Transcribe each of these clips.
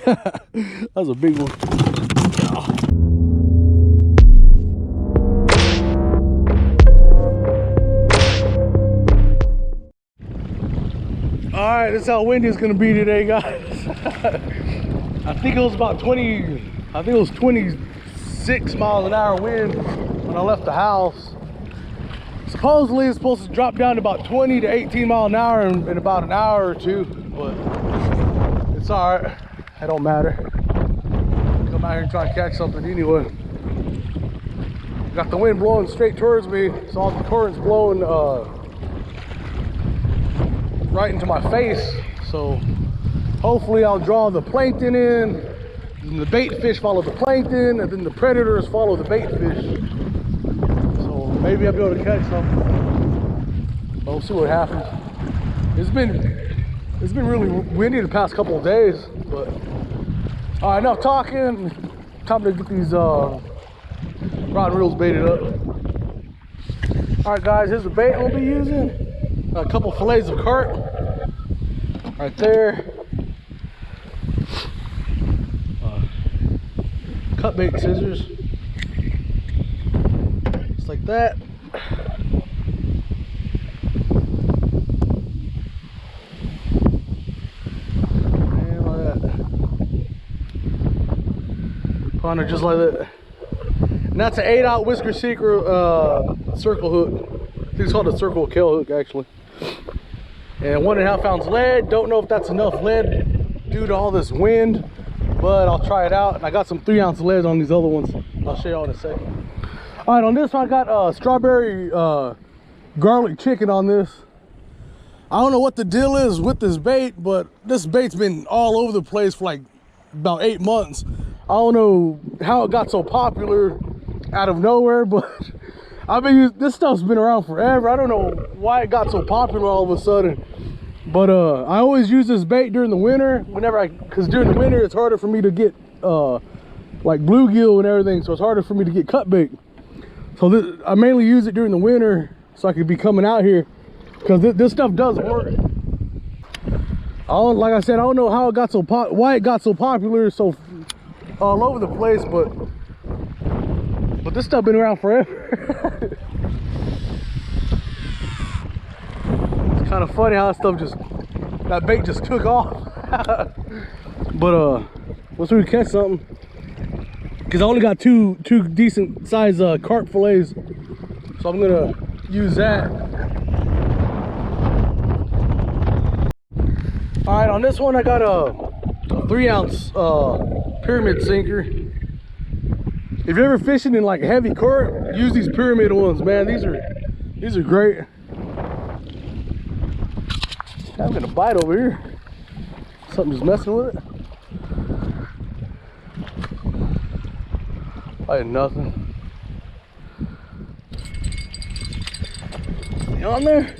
That's a big one. All right, this is how windy it's gonna be today, guys. I think it was about 26 miles an hour wind when I left the house. Supposedly it's supposed to drop down to about 20 to 18 miles an hour in about an hour or two, but it's all right. It don't matter. Come out here and try and catch something anyway. Got the wind blowing straight towards me, so all the current's blowing right into my face. So hopefully I'll draw the plankton in, and the bait fish follow the plankton, and then the predators follow the bait fish. So maybe I'll be able to catch some. We'll see what happens. It's been really windy the past couple of days, but all right, enough talking. Time to get these rod and reels baited up. All right, guys, here's the bait we'll be using. A couple fillets of carp right there. Cut bait scissors, just like that. And like that. Pounder just like that. And that's an 8-aught Whisker Seeker circle hook. I think it's called a circle kill hook, actually. And 1.5 ounce lead. Don't know if that's enough lead due to all this wind, but I'll try it out. And I got some 3-ounce lead on these other ones. I'll show y'all in a second. All right, on this one I got strawberry garlic chicken on this. I don't know what the deal is with this bait, but this bait's been all over the place for like about 8 months. I don't know how it got so popular out of nowhere, but I've been using this stuff's been around forever. I don't know why it got so popular all of a sudden, but I always use this bait during the winter because during the winter it's harder for me to get like bluegill and everything, so it's harder for me to get cut bait. So I mainly use it during the winter so I could be coming out here, because this stuff does work. Like I said, I don't know how it got so why it got so popular, so all over the place, but this stuff been around forever. It's kind of funny how that bait just took off. But once we catch something, because I only got two decent size carp fillets, so I'm gonna use that. All right, on this one I got a 3-ounce pyramid sinker. If you're ever fishing in like heavy current, use these pyramid ones, man. These are great. I'm gonna bite over here. Something just messing with it. I had nothing. You on there?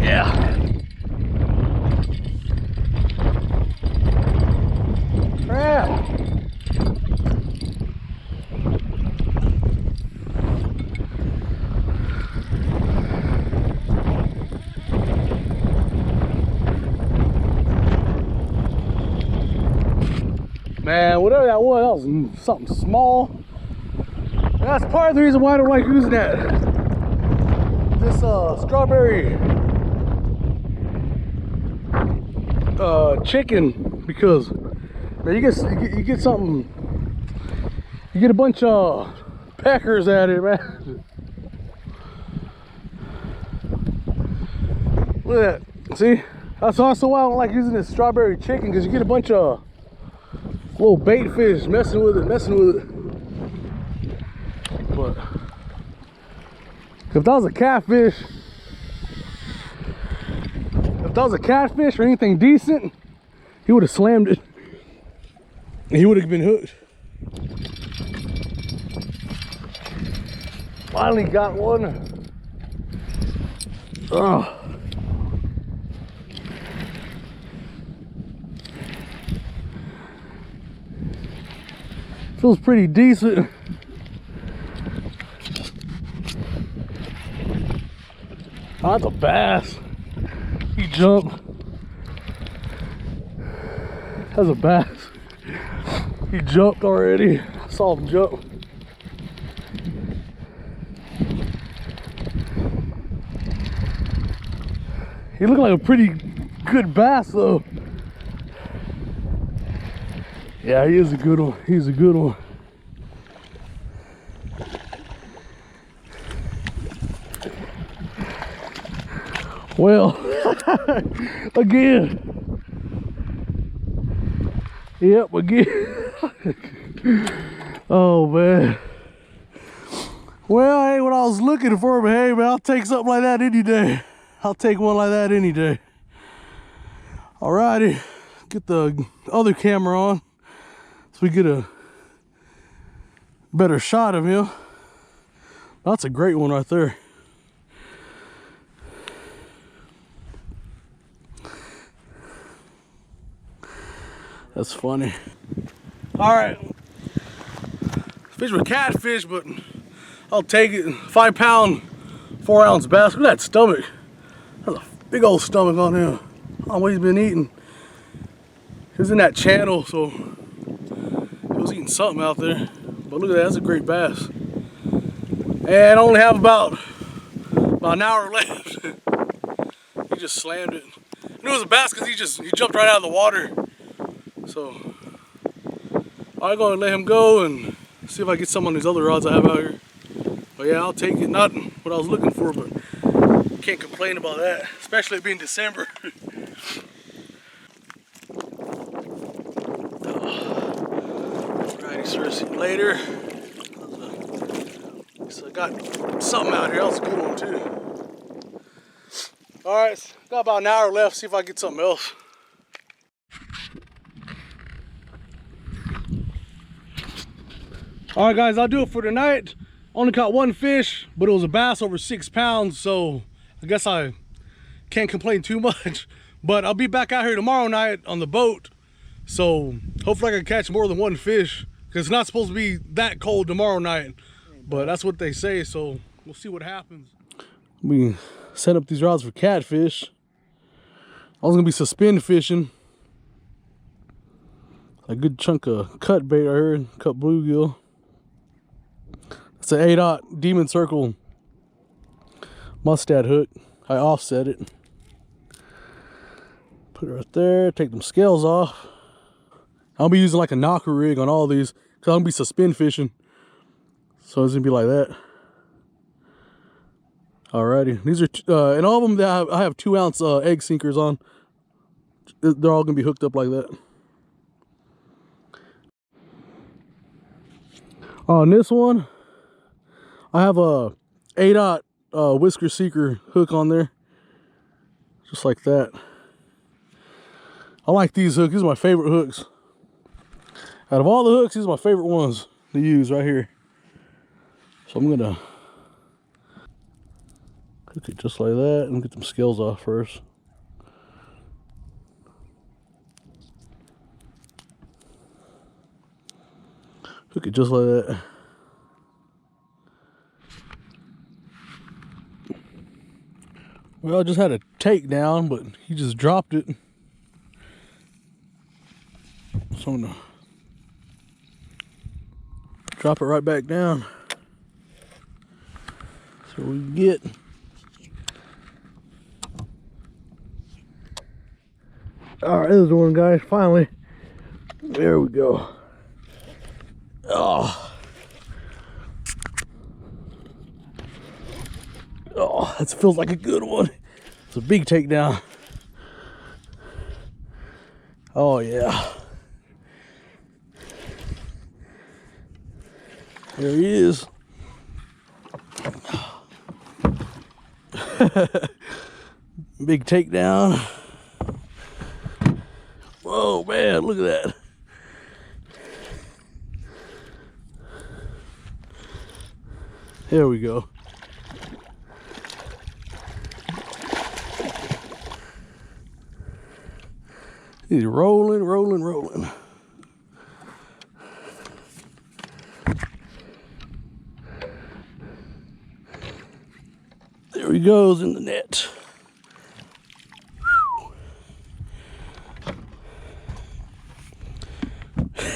Yeah. Crap. Man, whatever that was something small. And that's part of the reason why I don't like using this strawberry chicken, because man, you get something, you get a bunch of peckers at it, man. Look at that. See, that's also why I don't like using this strawberry chicken, because you get a bunch of little bait fish messing with it. But if that was a catfish, or anything decent, he would have slammed it and he would have been hooked. Finally got one. Oh. Feels pretty decent. Oh, that's a bass. He jumped. That's a bass. He jumped already. I saw him jump. He looked like a pretty good bass though. Yeah, he is a good one. He's a good one. Well, again. Yep, again. Oh man. Well, ain't what I was looking for, but hey man, I'll take something like that any day. I'll take one like that any day. Alrighty, get the other camera on so we get a better shot of him. That's a great one right there. That's funny. All right, fish with catfish, but I'll take it. 5 pound, 4 ounce bass. Look at that stomach. That's a big old stomach on him. I don't know what he's been eating. He was in that channel, so he was eating something out there. But look at that, that's a great bass. And I only have about an hour left. He just slammed it. I knew it was a bass because he jumped right out of the water. So I'm gonna let him go and see if I get some on these other rods I have out here. But yeah, I'll take it. Not what I was looking for, but can't complain about that, especially it being December. Alrighty, sir, see you later. So I got something out here. That was a good one too. Alright, got about an hour left. See if I get something else. Alright guys, I'll do it for tonight. Only caught one fish, but it was a bass over 6 pounds, so I guess I can't complain too much. But I'll be back out here tomorrow night on the boat, so hopefully I can catch more than one fish, because it's not supposed to be that cold tomorrow night, but that's what they say, so we'll see what happens. We set up these rods for catfish. I was gonna be suspend fishing. A good chunk of cut bait right here, cut bluegill. It's an 8/0 Demon Circle mustad hook. I offset it. Put it right there, take them scales off. I'll be using like a knocker rig on all these because I'm gonna be suspend fishing. So it's gonna be like that. Alrighty, these are, and all of them that I have 2 ounce egg sinkers on. They're all gonna be hooked up like that. On this one, I have a 8/0 whisker seeker hook on there, just like that. I like these hooks. These are my favorite hooks. Out of all the hooks, these are my favorite ones to use right here. So I'm gonna hook it just like that and get them scales off first. Hook it just like that. Well, I just had a takedown, but he just dropped it. So I'm gonna drop it right back down. So we get all right, this is the one, guys. Finally, there we go. Oh, that feels like a good one. It's a big takedown. Oh yeah. There he is. Big takedown. Whoa, man, look at that. There we go. He's rolling, rolling, rolling. There he goes in the net. Whew.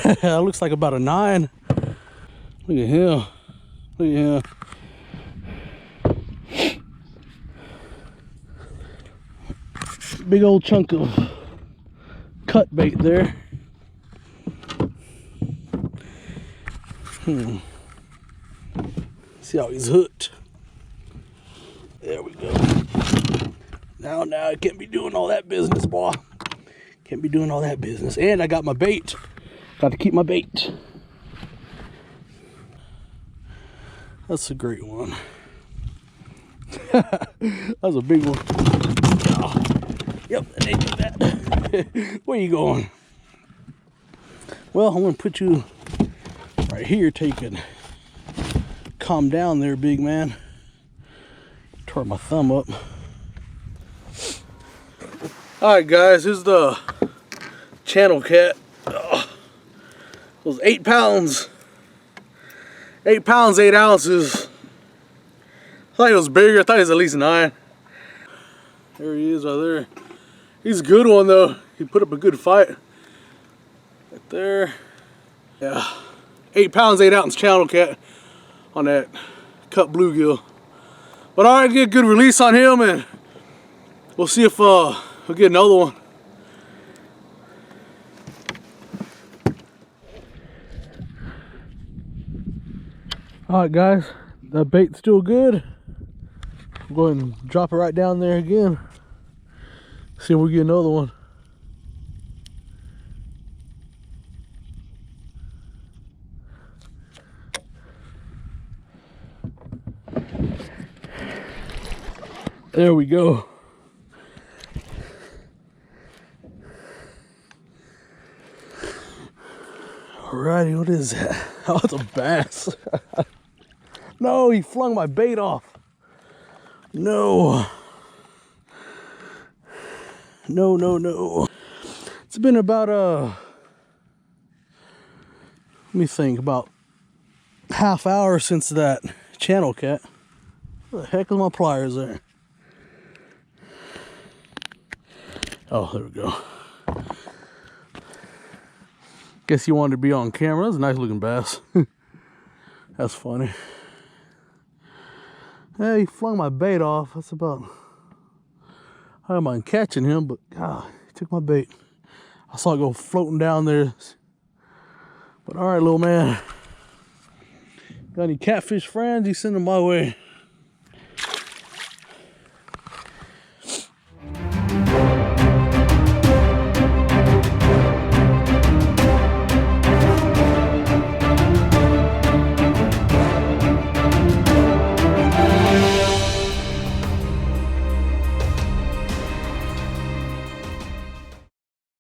That looks like about a 9. Look at him. Look at him. Big old chunk of cut bait there. See how he's hooked. There we go. Now I can't be doing all that business, boy. Can't be doing all that business. And I got my bait. Got to keep my bait. That's a great one. That's a big one. Oh. Yep, they do that. Where you going? Well, I'm gonna put you right here, taking. Calm down there, big man. Tore my thumb up. Alright guys, here's the channel cat. It was 8 pounds. 8 pounds, 8 ounces. I thought he was bigger. I thought he was at least 9. There he is right there. He's a good one though. He put up a good fight. Right there. Yeah. 8 pounds, 8 ounce channel cat on that cut bluegill. But alright, get a good release on him and we'll see if we'll get another one. Alright guys, that bait's still good. I'm going to drop it right down there again. See if we get another one. There we go. Alrighty, what is that? Oh, it's a bass. No, he flung my bait off. No. No. It's been about let me think, about half hour since that channel cat. Where the heck is my pliers there? Oh, there we go. Guess you wanted to be on camera. That's a nice looking bass. That's funny. Hey, he flung my bait off. That's about, I don't mind catching him, but God, he took my bait. I saw it go floating down there. But all right, little man. Got any catfish friends? You send them my way.